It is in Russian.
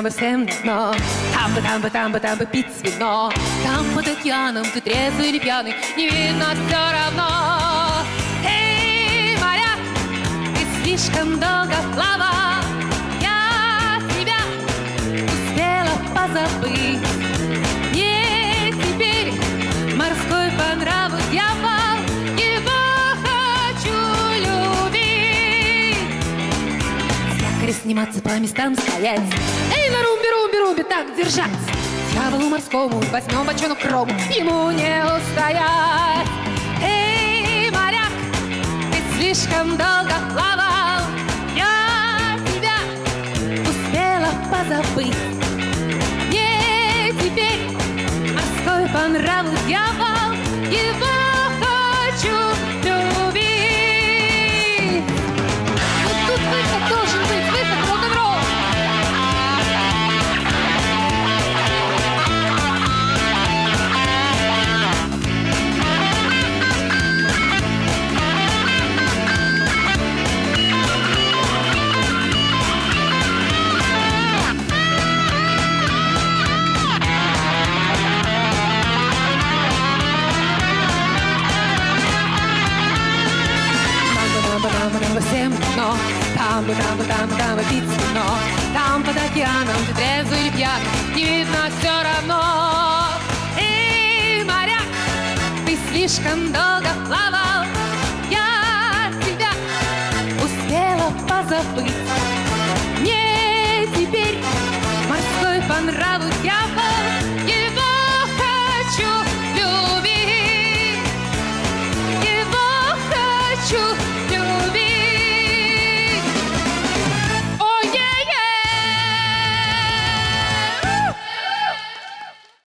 бы всем давно. Там бы пить вино. Там под океаном ты трезвый или пьяный, не видно все равно. Эй, моряк, ты слишком долго плавал, я тебя успела позабыть. Мне теперь морской по нраву дьявол, его хочу любить. С якоря сниматься, по местам стоять. Эй, на румбе, так держать. Дьяволу морскому возьмем бочонок рому, ему не устоять. Эй, моряк, ты слишком долго плавал, я тебя успела позабыть. Мне теперь морской по нраву дьявол, его хочу любить. Вот тут выход должен быть, выход рок-н-ролл. Всем но там бы пить вино. Там под океаном ты трезвый или пьяный, не видно все равно. Эй, моряк, ты слишком долго плавал,